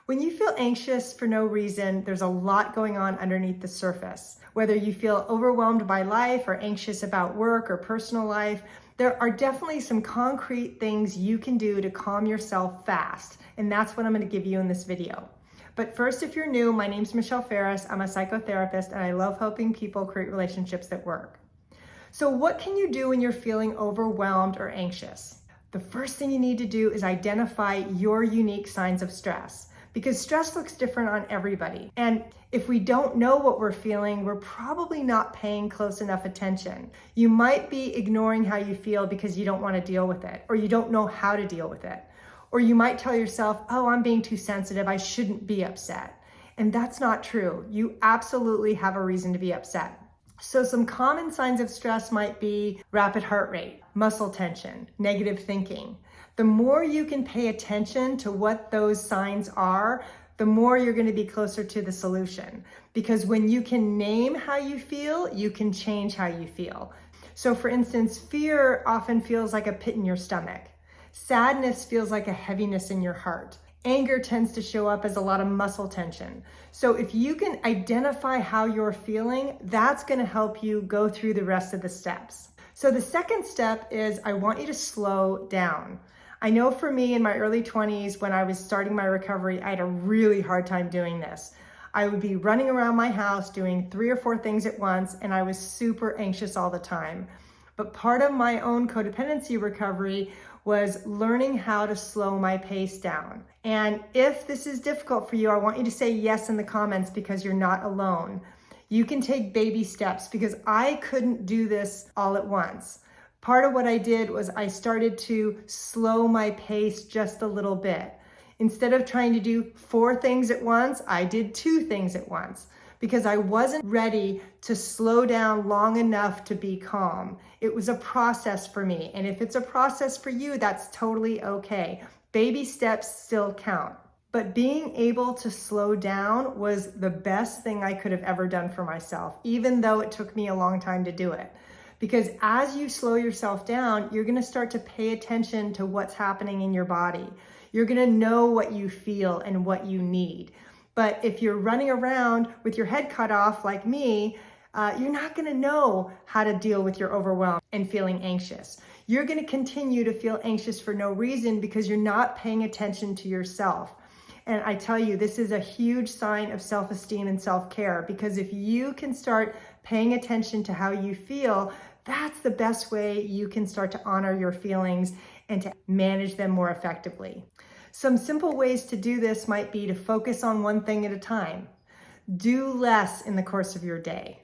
When you feel anxious for no reason, there's a lot going on underneath the surface. Whether you feel overwhelmed by life or anxious about work or personal life, there are definitely some concrete things you can do to calm yourself fast. And that's what I'm going to give you in this video. But first, if you're new, my name's Michelle Ferris. I'm a psychotherapist and I love helping people create relationships that work. So what can you do when you're feeling overwhelmed or anxious? The first thing you need to do is identify your unique signs of stress, because stress looks different on everybody. And if we don't know what we're feeling, we're probably not paying close enough attention. You might be ignoring how you feel because you don't want to deal with it, or you don't know how to deal with it. Or you might tell yourself, oh, I'm being too sensitive, I shouldn't be upset. And that's not true. You absolutely have a reason to be upset. So some common signs of stress might be rapid heart rate, muscle tension, negative thinking. The more you can pay attention to what those signs are, the more you're going to be closer to the solution. Because when you can name how you feel, you can change how you feel. So for instance, fear often feels like a pit in your stomach. Sadness feels like a heaviness in your heart. Anger tends to show up as a lot of muscle tension. So if you can identify how you're feeling, that's going to help you go through the rest of the steps. So the second step is I want you to slow down. I know for me in my early 20s, when I was starting my recovery, I had a really hard time doing this. I would be running around my house doing 3 or 4 things at once, and I was super anxious all the time. But part of my own codependency recovery was learning how to slow my pace down. And if this is difficult for you, I want you to say yes in the comments because you're not alone. You can take baby steps because I couldn't do this all at once. Part of what I did was I started to slow my pace just a little bit. Instead of trying to do 4 things at once, I did 2 things at once because I wasn't ready to slow down long enough to be calm. It was a process for me. And if it's a process for you, that's totally okay. Baby steps still count. But being able to slow down was the best thing I could have ever done for myself, even though it took me a long time to do it. Because as you slow yourself down, you're going to start to pay attention to what's happening in your body. You're going to know what you feel and what you need. But if you're running around with your head cut off like me, you're not going to know how to deal with your overwhelm and feeling anxious. You're going to continue to feel anxious for no reason because you're not paying attention to yourself. And I tell you, this is a huge sign of self-esteem and self-care, because if you can start paying attention to how you feel, that's the best way you can start to honor your feelings and to manage them more effectively. Some simple ways to do this might be to focus on one thing at a time. Do less in the course of your day.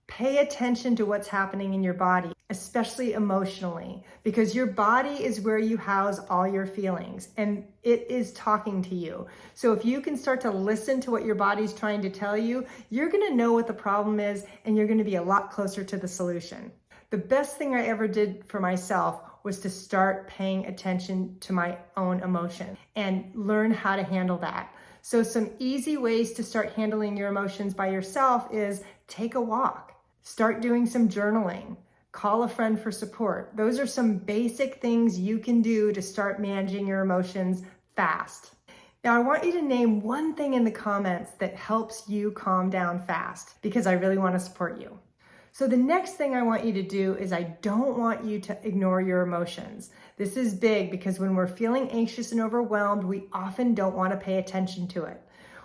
Pay attention to what's happening in your body, especially emotionally, because your body is where you house all your feelings and it is talking to you. So if you can start to listen to what your body's trying to tell you, you're going to know what the problem is and you're going to be a lot closer to the solution. The best thing I ever did for myself was to start paying attention to my own emotion and learn how to handle that. So some easy ways to start handling your emotions by yourself is take a walk, start doing some journaling, call a friend for support. Those are some basic things you can do to start managing your emotions fast. Now, I want you to name one thing in the comments that helps you calm down fast, because I really want to support you. So the next thing I want you to do is I don't want you to ignore your emotions. This is big because when we're feeling anxious and overwhelmed, we often don't want to pay attention to it.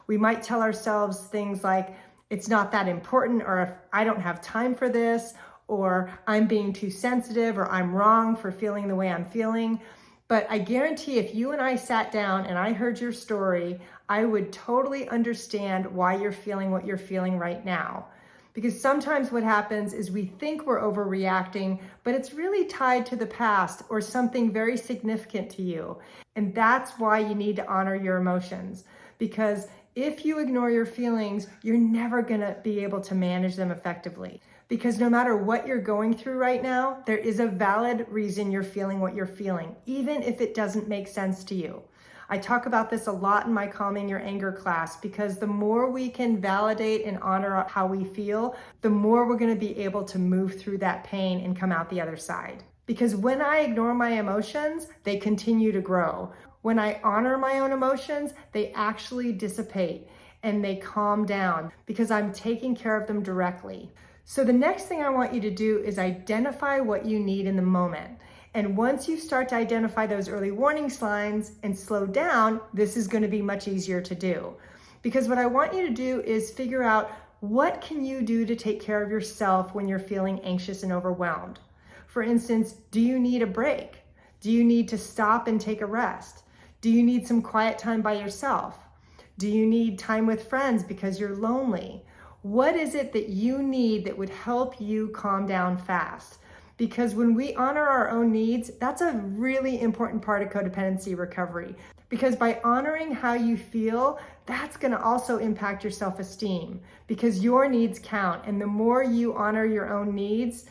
We might tell ourselves things like, it's not that important, or if I don't have time for this, or I'm being too sensitive, or I'm wrong for feeling the way I'm feeling. But I guarantee if you and I sat down and I heard your story, I would totally understand why you're feeling what you're feeling right now. Because sometimes what happens is we think we're overreacting, but it's really tied to the past or something very significant to you. And that's why you need to honor your emotions. Because if you ignore your feelings, you're never gonna be able to manage them effectively. Because no matter what you're going through right now, there is a valid reason you're feeling what you're feeling, even if it doesn't make sense to you. I talk about this a lot in my Calming Your Anger class, because the more we can validate and honor how we feel, the more we're going to be able to move through that pain and come out the other side. Because when I ignore my emotions, they continue to grow. When I honor my own emotions, they actually dissipate and they calm down because I'm taking care of them directly. So the next thing I want you to do is identify what you need in the moment. And once you start to identify those early warning signs and slow down, this is going to be much easier to do. Because what I want you to do is figure out, what can you do to take care of yourself when you're feeling anxious and overwhelmed? For instance, do you need a break? Do you need to stop and take a rest? Do you need some quiet time by yourself? Do you need time with friends because you're lonely? What is it that you need that would help you calm down fast? Because when we honor our own needs, that's a really important part of codependency recovery. Because by honoring how you feel, that's going to also impact your self-esteem, because your needs count. And the more you honor your own needs,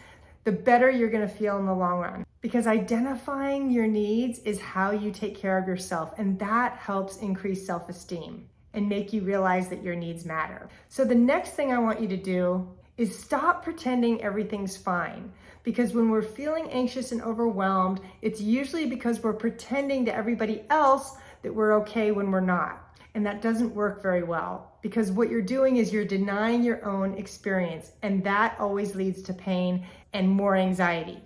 the better you're going to feel in the long run. Because identifying your needs is how you take care of yourself, and that helps increase self-esteem and make you realize that your needs matter. So the next thing I want you to do is stop pretending everything's fine. Because when we're feeling anxious and overwhelmed, it's usually because we're pretending to everybody else that we're okay when we're not. And that doesn't work very well, because what you're doing is you're denying your own experience, and that always leads to pain and more anxiety.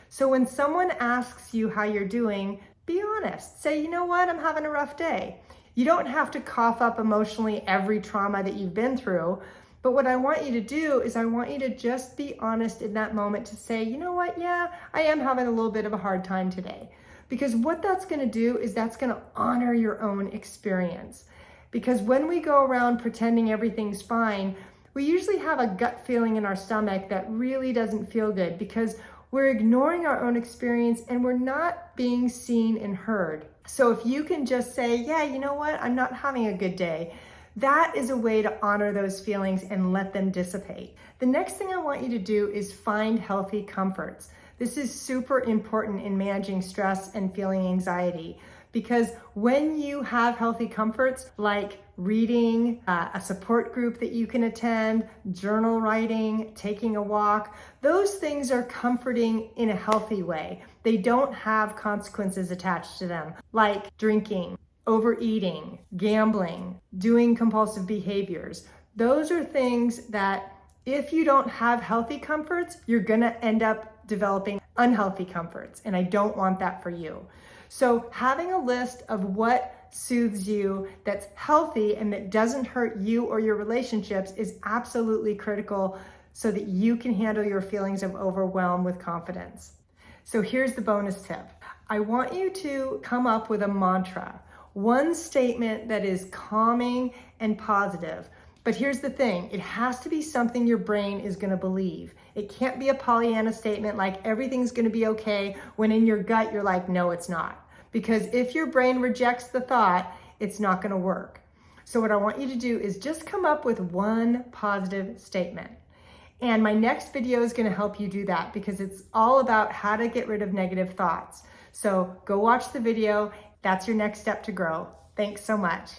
So when someone asks you how you're doing, be honest. Say, you know what, I'm having a rough day. You don't have to cough up emotionally every trauma that you've been through, but what I want you to do is I want you to just be honest in that moment to say, you know what, yeah, I am having a little bit of a hard time today. Because what that's going to do is that's going to honor your own experience. Because when we go around pretending everything's fine, we usually have a gut feeling in our stomach that really doesn't feel good, because we're ignoring our own experience and we're not being seen and heard. So if you can just say, yeah, you know what, I'm not having a good day, that is a way to honor those feelings and let them dissipate. The next thing I want you to do is find healthy comforts. This is super important in managing stress and feeling anxiety, because when you have healthy comforts like reading, a support group that you can attend, journal writing, taking a walk, those things are comforting in a healthy way. They don't have consequences attached to them, like drinking, overeating, gambling, doing compulsive behaviors. Those are things that if you don't have healthy comforts, you're gonna end up developing unhealthy comforts, and I don't want that for you. So having a list of what soothes you, that's healthy and that doesn't hurt you or your relationships, is absolutely critical so that you can handle your feelings of overwhelm with confidence. So here's the bonus tip. I want you to come up with a mantra, one statement that is calming and positive. But here's the thing, it has to be something your brain is going to believe. It can't be a Pollyanna statement like everything's going to be okay, when in your gut you're like, no, it's not. Because if your brain rejects the thought, it's not going to work. So what I want you to do is just come up with one positive statement. And my next video is going to help you do that, because it's all about how to get rid of negative thoughts. So go watch the video. That's your next step to grow. Thanks so much.